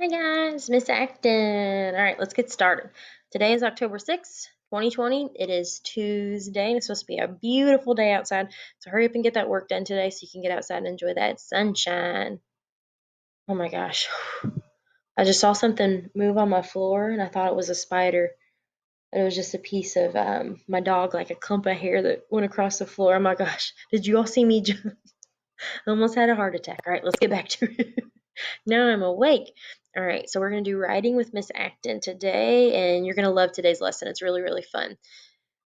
Hi guys, Miss Acton. All right, let's get started. Today is October 6th, 2020. It is Tuesday, and it's supposed to be a beautiful day outside. So hurry up and get that work done today so you can get outside and enjoy that sunshine. Oh my gosh. I just saw something move on my floor, and I thought it was a spider. And it was just a piece of my dog, like a clump of hair that went across the floor. Oh my gosh. Did you all see me jump? I almost had a heart attack. All right, let's get back to it. Now I'm awake. All right, so we're going to do writing with Miss Acton today, and you're going to love today's lesson. It's really, really fun.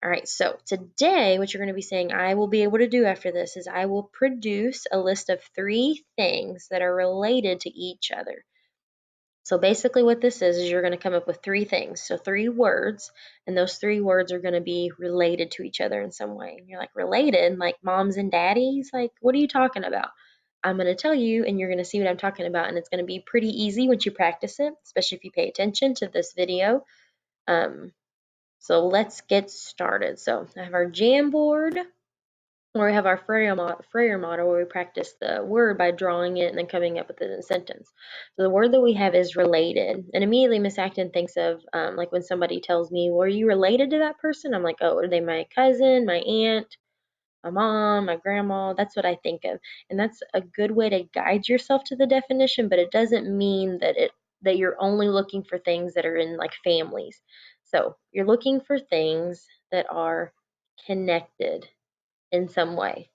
All right, so today, what you're going to be saying I will be able to do after this is I will produce a list of 3 things that are related to each other. So basically what this is you're going to come up with 3 things. So 3 words, and those 3 words are going to be related to each other in some way. And you're like, related? Like moms and daddies? Like, what are you talking about? I'm going to tell you, and you're going to see what I'm talking about, and it's going to be pretty easy once you practice it, especially if you pay attention to this video. So let's get started. So I have our Jamboard, or we have our Frayer model where we practice the word by drawing it and then coming up with it in a sentence. So the word that we have is related. And immediately Miss Acton thinks of like when somebody tells me, well, are you related to that person? I'm like, oh, are they my cousin, my aunt, my mom, my grandma? That's what I think of. And that's a good way to guide yourself to the definition, but it doesn't mean that you're only looking for things that are in like families. So you're looking for things that are connected in some way.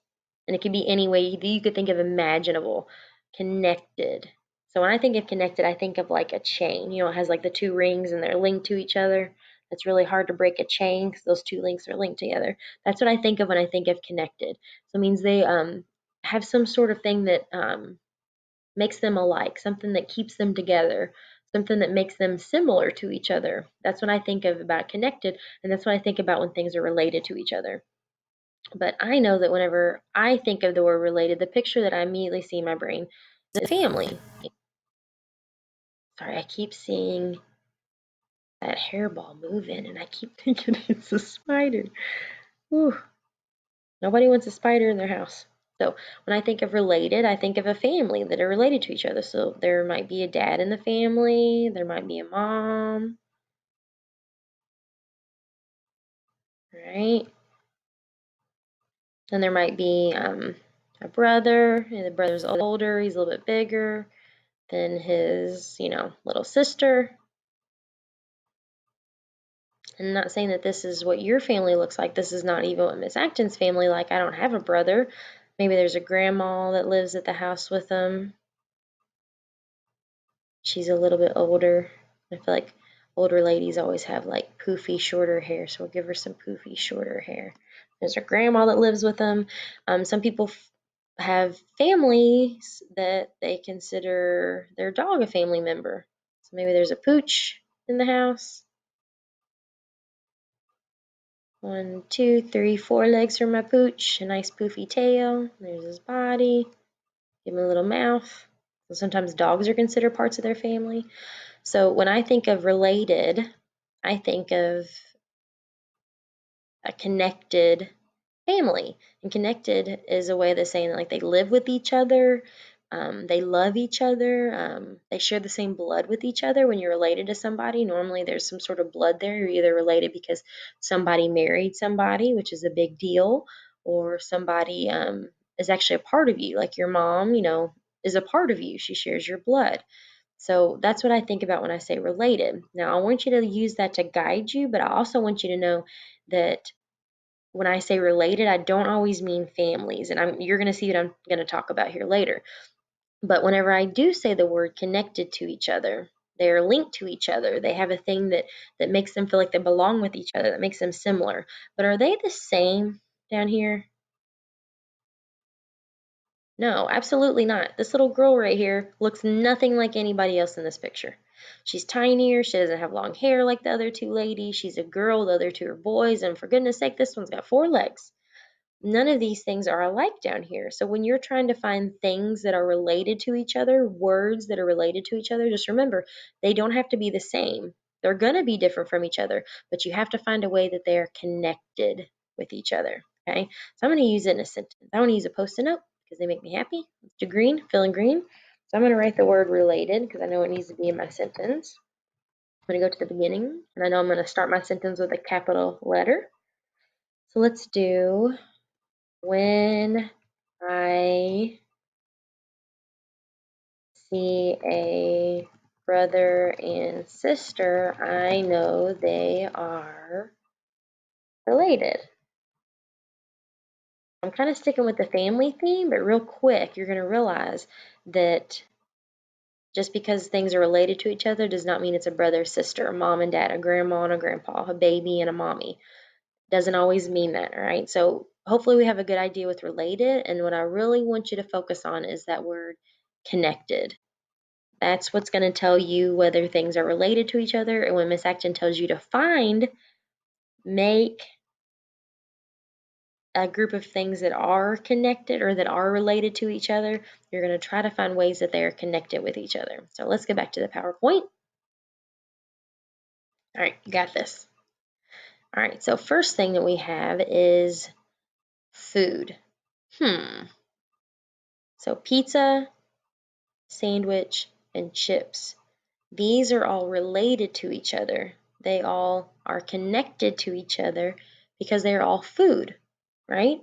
And it could be any way you could think of imaginable, connected. So when I think of connected, I think of like a chain. You know, it has like the 2 rings and they're linked to each other. It's really hard to break a chain because those 2 links are linked together. That's what I think of when I think of connected. So it means they have some sort of thing that makes them alike, something that keeps them together, something that makes them similar to each other. That's what I think of about connected, and that's what I think about when things are related to each other. But I know that whenever I think of the word related, the picture that I immediately see in my brain is family. Sorry, I keep seeing that hairball moving, and I keep thinking it's a spider. Whew. Nobody wants a spider in their house. So when I think of related, I think of a family that are related to each other. So there might be a dad in the family, there might be a mom, right? And there might be a brother, and the brother's older, he's a little bit bigger than his, little sister. I'm not saying that this is what your family looks like. This is not even what Miss Acton's family like. I don't have a brother. Maybe there's a grandma that lives at the house with them. She's a little bit older. I feel like older ladies always have like poofy, shorter hair, so we'll give her some poofy, shorter hair. There's a grandma that lives with them. Some people have families that they consider their dog a family member. So maybe there's a pooch in the house. 1, 2, 3, 4 legs for my pooch. A nice poofy tail. There's his body. Give him a little mouth. So sometimes dogs are considered parts of their family. So when I think of related, I think of a connected family. And connected is a way of saying that like they live with each other, they love each other, they share the same blood with each other. When you're related to somebody, normally there's some sort of blood there. You're either related because somebody married somebody, which is a big deal, or somebody is actually a part of you, like your mom, is a part of you. She shares your blood. So that's what I think about when I say related. Now, I want you to use that to guide you, but I also want you to know that when I say related, I don't always mean families, and you're going to see what I'm going to talk about here later. But whenever I do say the word connected to each other, they're linked to each other. They have a thing that makes them feel like they belong with each other, that makes them similar. But are they the same down here? No, absolutely not. This little girl right here looks nothing like anybody else in this picture. She's tinier. She doesn't have long hair like the other 2 ladies. She's a girl. The other 2 are boys. And for goodness sake, this one's got 4 legs. None of these things are alike down here. So when you're trying to find things that are related to each other, words that are related to each other, just remember, they don't have to be the same. They're going to be different from each other, but you have to find a way that they are connected with each other. Okay, so I'm going to use it in a sentence. I want to use a post-it note because they make me happy. Let's do green, filling green. So I'm going to write the word related because I know it needs to be in my sentence. I'm going to go to the beginning, and I know I'm going to start my sentence with a capital letter. So let's do when I see a brother and sister, I know they are related. I'm kind of sticking with the family theme, but real quick, you're going to realize that just because things are related to each other does not mean it's a brother, sister, a mom and dad, a grandma and a grandpa, a baby and a mommy. Doesn't always mean that, all right? So hopefully we have a good idea with related, and what I really want you to focus on is that word connected. That's what's going to tell you whether things are related to each other, and when Miss Acton tells you to find, make a group of things that are connected or that are related to each other, you're going to try to find ways that they are connected with each other. So let's get back to the PowerPoint. All right, you got this. All right, so first thing that we have is food. So pizza, sandwich, and chips. These are all related to each other. They all are connected to each other because they're all food, right?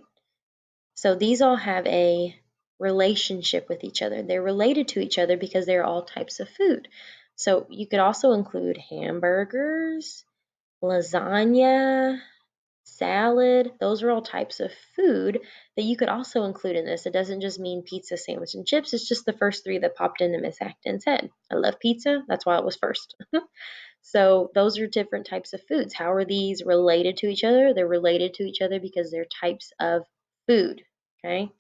So these all have a relationship with each other. They're related to each other because they're all types of food. So you could also include hamburgers, lasagna, salad. Those are all types of food that you could also include in this. It doesn't just mean pizza, sandwich, and chips. It's just the first three that popped into Miss Acton's head. I love pizza. That's why it was first. So those are different types of foods. How are these related to each other? They're related to each other because they're types of food. Okay. All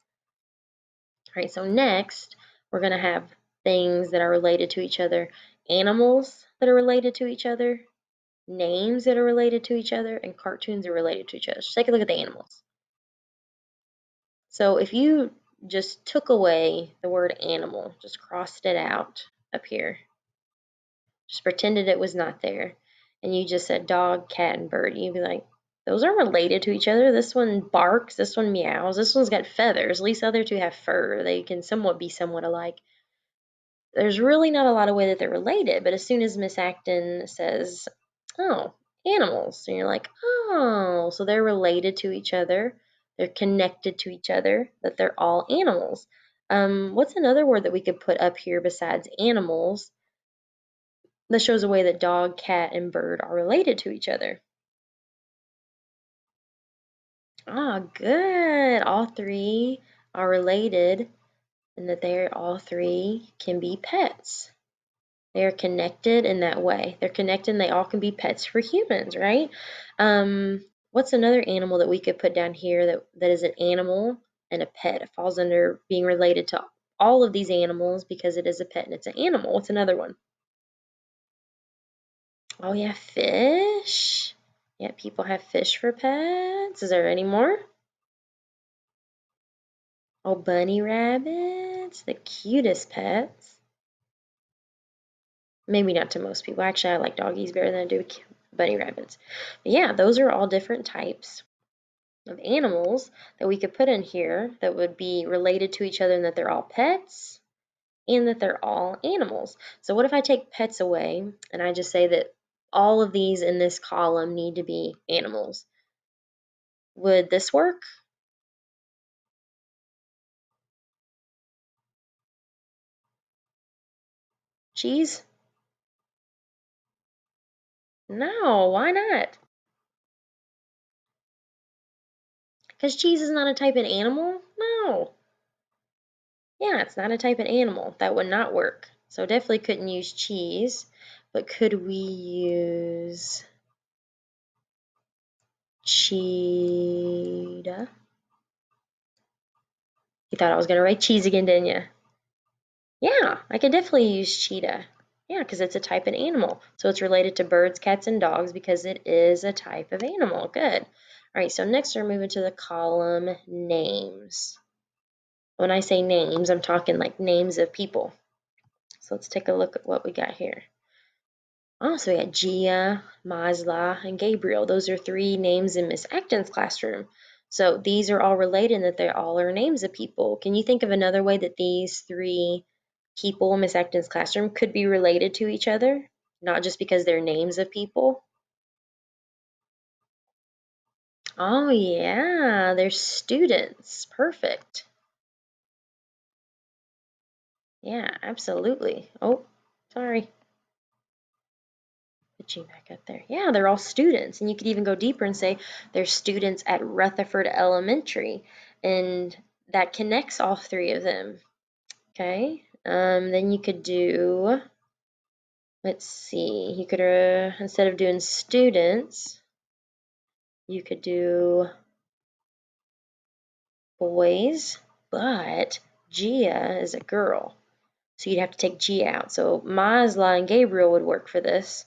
right. So next, we're going to have things that are related to each other, animals that are related to each other, names that are related to each other, and cartoons that are related to each other. So take a look at the animals. So if you just took away the word animal, just crossed it out up here, just pretended it was not there, and you just said dog, cat, and bird, you'd be like, those are related to each other. This one barks, this one meows, this one's got feathers. At least the other two have fur. They can somewhat be somewhat alike. There's really not a lot of way that they're related, but as soon as Miss Acton says, oh, animals, and you're like, oh, so they're related to each other, they're connected to each other, that they're all animals. What's another word that we could put up here besides animals that shows a way that dog, cat, and bird are related to each other? Ah, good. All three are related, and that they're all three can be pets. They are connected in that way. They're connected and they all can be pets for humans, right? What's another animal that we could put down here that is an animal and a pet? It falls under being related to all of these animals because it is a pet and it's an animal. What's another one? Oh yeah, fish. Yeah, people have fish for pets. Is there any more? Oh, bunny rabbits, the cutest pets. Maybe not to most people. Actually, I like doggies better than I do bunny rabbits. But yeah, those are all different types of animals that we could put in here that would be related to each other and that they're all pets and that they're all animals. So what if I take pets away and I just say that all of these in this column need to be animals? Would this work? Cheese? No, why not? Because cheese is not a type of animal? No. Yeah, it's not a type of animal. That would not work. So definitely couldn't use cheese, but could we use cheetah? You thought I was going to write cheese again, didn't you? Yeah, I could definitely use cheetah. Yeah, because it's a type of animal. So it's related to birds, cats, and dogs because it is a type of animal. Good. All right, so next we're moving to the column names. When I say names, I'm talking like names of people. So let's take a look at what we got here. Oh, so we got Gia, Masla, and Gabriel. Those are three names in Miss Acton's classroom. So these are all related in that they all are names of people. Can you think of another way that these three people in Miss Acton's classroom could be related to each other, not just because they're names of people. Oh, yeah, they're students. Perfect. Yeah, absolutely. Oh, sorry. Put you back up there. Yeah, they're all students. And you could even go deeper and say they're students at Rutherford Elementary. And that connects all three of them. Okay. Then you could do, let's see, you could, instead of doing students, you could do boys, but Gia is a girl. So you'd have to take Gia out. So Masla and Gabriel would work for this.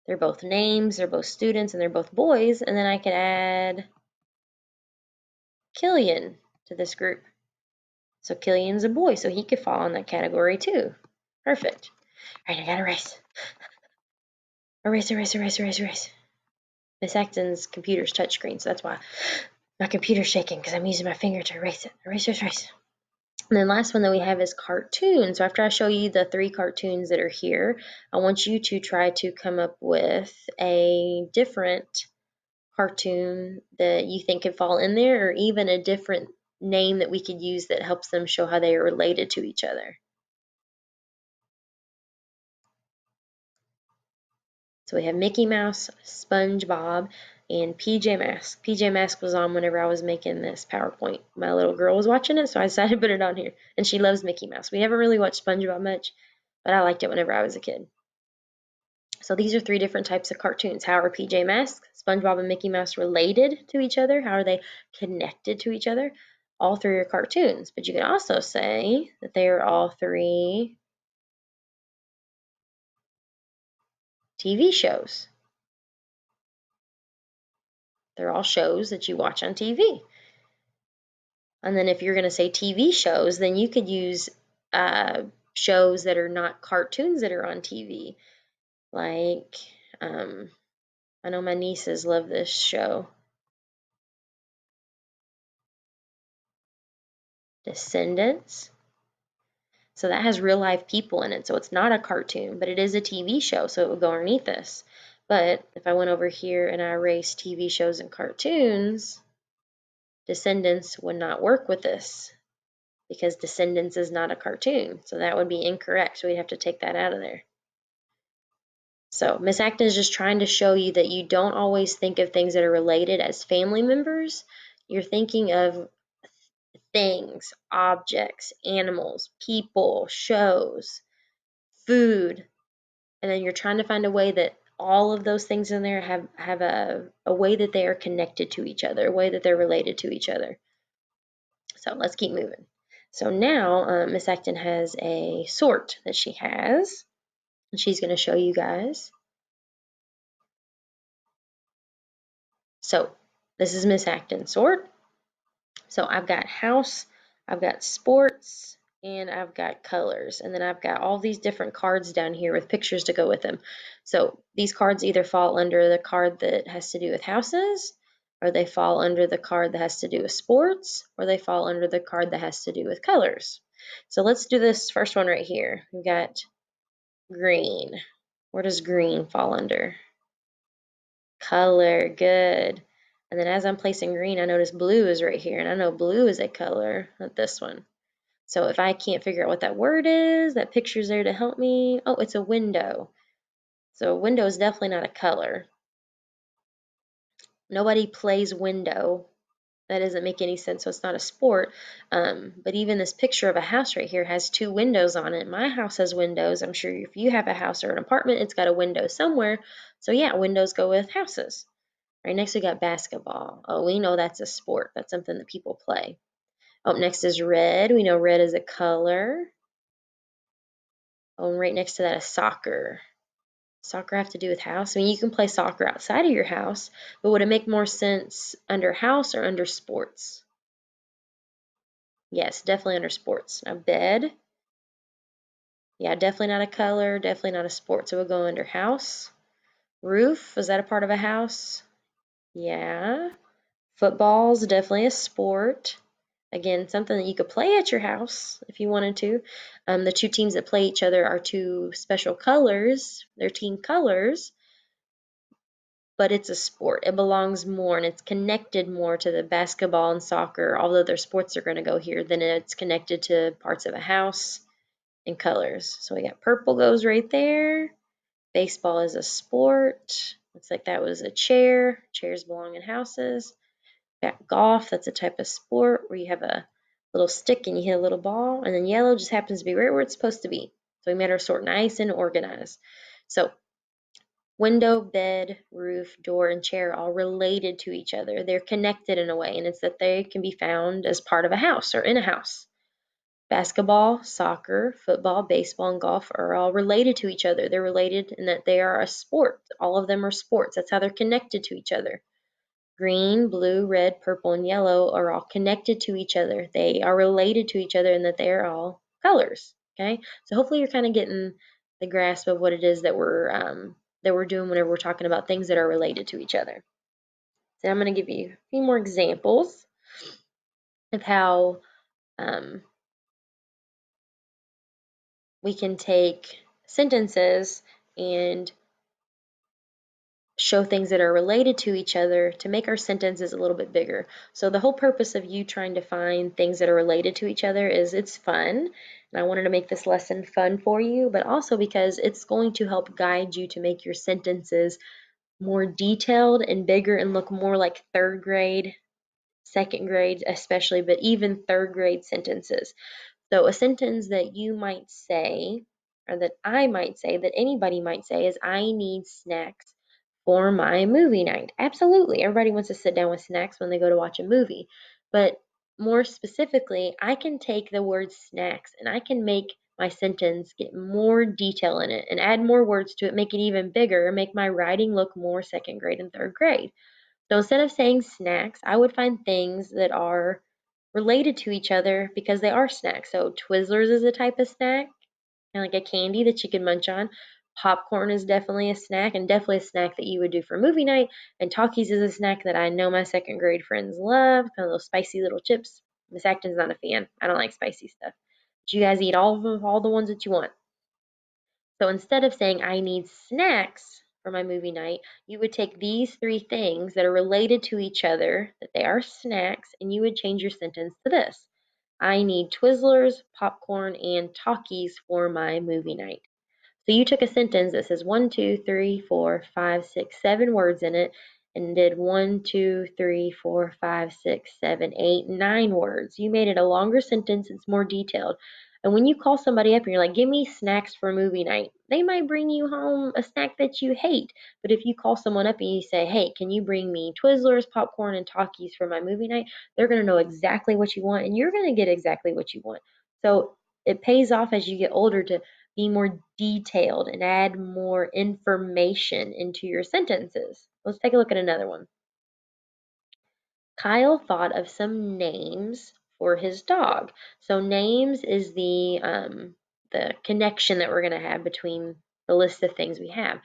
They're both names, they're both students, and they're both boys. And then I could add Killian to this group. So Killian's a boy, so he could fall in that category too. Perfect. All right, I got to erase. Erase, erase, erase, erase, erase. Miss Acton's computer's touchscreen, so that's why my computer's shaking because I'm using my finger to erase it. Erase, erase, erase. And then last one that we have is cartoons. So after I show you the 3 cartoons that are here, I want you to try to come up with a different cartoon that you think could fall in there, or even a different name that we could use that helps them show how they are related to each other. So we have Mickey Mouse, SpongeBob, and PJ Masks. PJ Masks was on whenever I was making this PowerPoint. My little girl was watching it, so I decided to put it on here. And she loves Mickey Mouse. We haven't really watched SpongeBob much, but I liked it whenever I was a kid. So these are 3 different types of cartoons. How are PJ Masks, SpongeBob, and Mickey Mouse related to each other? How are they connected to each other? All 3 are cartoons, but you can also say that they are all 3 TV shows. They're all shows that you watch on TV. And then if you're going to say TV shows, then you could use shows that are not cartoons that are on TV. Like, I know my nieces love this show, Descendants. So that has real life people in it. So it's not a cartoon, but it is a TV show. So it would go underneath this. But if I went over here and I erased TV shows and cartoons, Descendants would not work with this because Descendants is not a cartoon. So that would be incorrect. So we'd have to take that out of there. So Miss Acton is just trying to show you that you don't always think of things that are related as family members. You're thinking of things, objects, animals, people, shows, food, and then you're trying to find a way that all of those things in there have a way that they are connected to each other, a way that they're related to each other. So let's keep moving. So now Miss Acton has a sort that she has, and she's going to show you guys. So this is Miss Acton's sort. So I've got house, I've got sports, and I've got colors. And then I've got all these different cards down here with pictures to go with them. So these cards either fall under the card that has to do with houses, or they fall under the card that has to do with sports, or they fall under the card that has to do with colors. So let's do this first one right here. We've got green. Where does green fall under? Color, good. And then as I'm placing green, I notice blue is right here, and I know blue is a color, not this one. So if I can't figure out what that word is, that picture's there to help me. Oh, it's a window. So window is definitely not a color. Nobody plays window. That doesn't make any sense, so it's not a sport. But even this picture of a house right here has 2 windows on it. My house has windows. I'm sure if you have a house or an apartment, it's got a window somewhere. So yeah, windows go with houses. Right next we got basketball. Oh, we know that's a sport. That's something that people play. Up next is red. We know red is a color. Oh, and right next to that is soccer. Soccer have to do with house? I mean, you can play soccer outside of your house, but would it make more sense under house or under sports? Yes, definitely under sports. Now, bed. Yeah, definitely not a color, definitely not a sport. So we'll go under house. Roof, is that a part of a house? Yeah. Football's definitely a sport. Again, something that you could play at your house if you wanted to. The two teams that play each other are two special colors. They're team colors, but it's a sport. It belongs more and it's connected more to the basketball and soccer, although their sports are going to go here, than it's connected to parts of a house and colors. So we got purple goes right there. Baseball is a sport. Looks like that was a chair. Chairs belong in houses. Got golf, that's a type of sport where you have a little stick and you hit a little ball. And then yellow just happens to be right where it's supposed to be. So we made our sort nice and organized. So window, bed, roof, door, and chair are all related to each other. They're connected in a way, and it's that they can be found as part of a house or in a house. Basketball, soccer, football, baseball, and golf are all related to each other. They're related in that they are a sport. All of them are sports. That's how they're connected to each other. Green, blue, red, purple, and yellow are all connected to each other. They are related to each other in that they are all colors. Okay, so hopefully you're kind of getting the grasp of what it is that we're doing whenever we're talking about things that are related to each other. So I'm going to give you a few more examples of how um, we can take sentences and show things that are related to each other to make our sentences a little bit bigger. So the whole purpose of you trying to find things that are related to each other is it's fun. And I wanted to make this lesson fun for you, but also because it's going to help guide you to make your sentences more detailed and bigger and look more like third grade, second grade especially, but even third grade sentences. So a sentence that you might say, or that I might say, that anybody might say is, I need snacks for my movie night. Absolutely. Everybody wants to sit down with snacks when they go to watch a movie. But more specifically, I can take the word snacks and I can make my sentence get more detail in it and add more words to it, make it even bigger, make my writing look more second grade and third grade. So instead of saying snacks, I would find things that are related to each other because they are snacks. So Twizzlers is a type of snack, kind of like a candy that you can munch on. Popcorn is definitely a snack, and definitely a snack that you would do for movie night. And Takis is a snack that I know my second grade friends love, kind of those spicy little chips. Miss Acton's not a fan. I don't like spicy stuff. But you guys eat all of them, all the ones that you want. So instead of saying, I need snacks for my movie night, you would take these three things that are related to each other, that they are snacks, and you would change your sentence to this. I need Twizzlers, popcorn, and Takis for my movie night. So you took a sentence that says 1, 2, 3, 4, 5, 6, 7 words in it and did 1, 2, 3, 4, 5, 6, 7, 8, 9 words. You made it a longer sentence, it's more detailed. And when you call somebody up and you're like, give me snacks for movie night, they might bring you home a snack that you hate. But if you call someone up and you say, hey, can you bring me Twizzlers, popcorn, and Takis for my movie night? They're going to know exactly what you want and you're going to get exactly what you want. So it pays off as you get older to be more detailed and add more information into your sentences. Let's take a look at another one. Kyle thought of some names for his dog. So names is the connection that we're going to have between the list of things we have.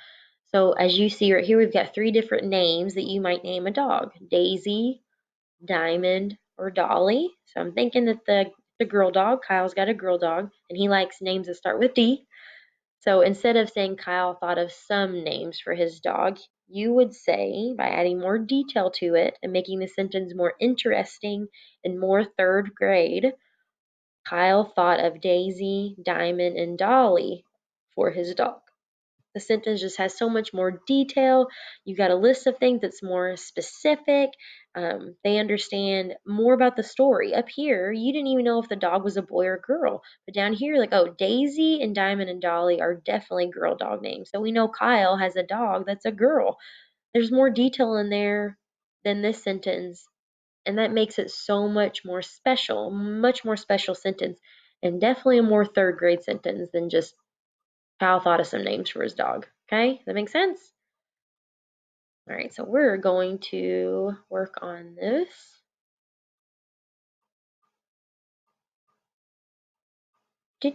So as you see right here, we've got three different names that you might name a dog: Daisy, Diamond, or Dolly. So I'm thinking that the girl dog, Kyle's got a girl dog, and he likes names that start with D. So instead of saying Kyle thought of some names for his dog, you would say, by adding more detail to it and making the sentence more interesting and more third grade, Kyle thought of Daisy, Diamond, and Dolly for his dog. The sentence just has so much more detail. You got a list of things that's more specific. They understand more about the story. Up here, you didn't even know if the dog was a boy or girl. But down here, like, oh, Daisy and Diamond and Dolly are definitely girl dog names. So we know Kyle has a dog that's a girl. There's more detail in there than this sentence. And that makes it so much more special, much more special sentence, and definitely a more third grade sentence than just Kyle thought of some names for his dog. Okay, does that make sense? All right, so we're going to work on this. All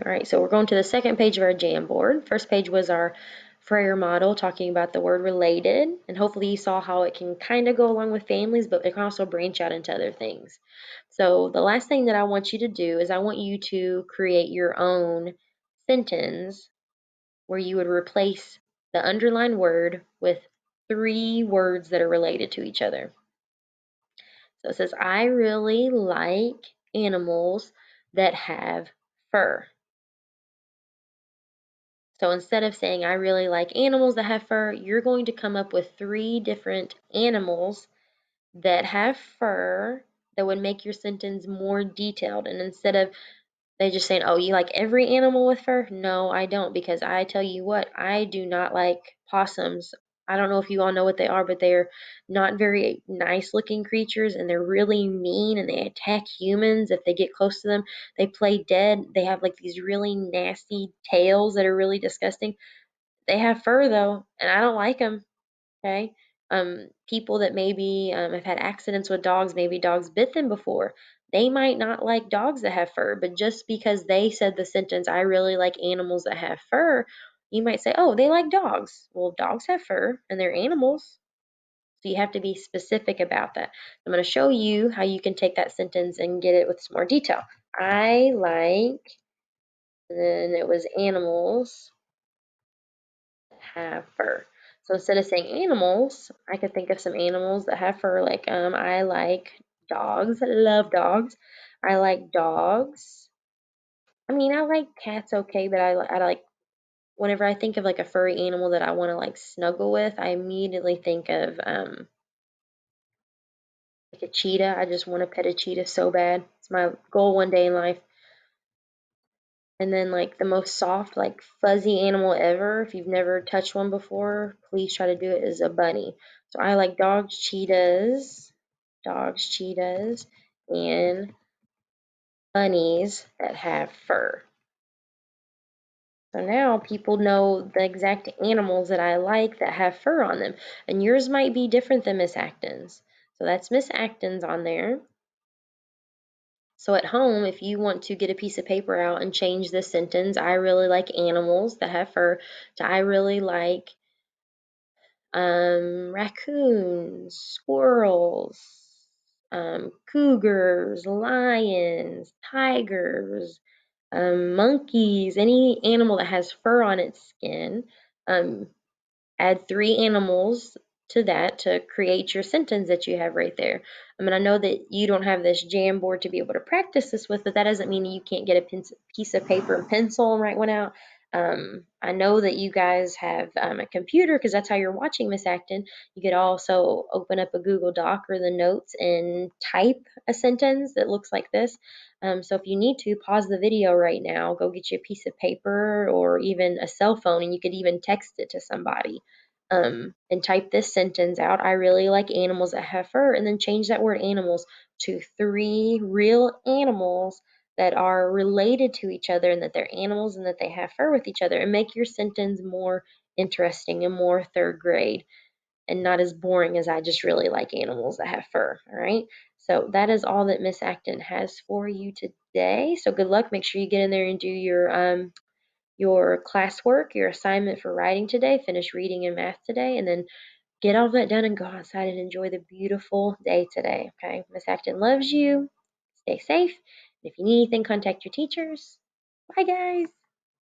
right, so we're going to the second page of our Jamboard. First page was our Freyer model talking about the word related, and hopefully you saw how it can kind of go along with families, but it can also branch out into other things. So the last thing that I want you to do is I want you to create your own sentence where you would replace the underlined word with 3 words that are related to each other. So it says, I really like animals that have fur. So instead of saying, I really like animals that have fur, you're going to come up with 3 different animals that have fur that would make your sentence more detailed. And instead of they just saying, oh, you like every animal with fur? No, I don't, because I tell you what, I do not like possums. I don't know if you all know what they are, but they're not very nice looking creatures, and they're really mean, and they attack humans if they get close to them. They play dead. They have like these really nasty tails that are really disgusting. They have fur though, and I don't like them. Okay. People that maybe have had accidents with dogs, maybe dogs bit them before. They might not like dogs that have fur, but just because they said the sentence, I really like animals that have fur, you might say, oh, they like dogs. Well, dogs have fur and they're animals. So you have to be specific about that. I'm going to show you how you can take that sentence and get it with some more detail. I like, and then it was animals have fur. So instead of saying animals, I could think of some animals that have fur. Like I like dogs. I love dogs. I like dogs. I mean, I like cats, okay, but I like whenever I think of like a furry animal that I want to like snuggle with, I immediately think of like a cheetah. I just want to pet a cheetah so bad. It's my goal one day in life. And then like the most soft, like fuzzy animal ever, if you've never touched one before, please try to do it, is a bunny. So I like dogs, cheetahs, and bunnies that have fur. So now people know the exact animals that I like that have fur on them. And yours might be different than Miss Acton's. So that's Miss Acton's on there. So at home, if you want to get a piece of paper out and change this sentence, I really like animals that have fur, to I really like raccoons, squirrels, cougars, lions, tigers, monkeys, any animal that has fur on its skin. Um, Add 3 animals to that to create your sentence that you have right there. I mean, I know that you don't have this Jamboard to be able to practice this with, but that doesn't mean you can't get a piece of paper and pencil and write one out. I know that you guys have a computer because that's how you're watching Miss Acton. You could also open up a Google Doc or the notes and type a sentence that looks like this. So if you need to, pause the video right now, go get you a piece of paper or even a cell phone, and you could even text it to somebody and type this sentence out. I really like animals that have fur, and then change that word animals to 3 real animals that are related to each other and that they're animals and that they have fur with each other, and make your sentence more interesting and more 3rd grade and not as boring as I just really like animals that have fur. All right. So that is all that Miss Acton has for you today. So good luck. Make sure you get in there and do your classwork, your assignment for writing today, finish reading and math today, and then get all that done and go outside and enjoy the beautiful day today. Okay. Miss Acton loves you. Stay safe. And if you need anything, contact your teachers. Bye, guys.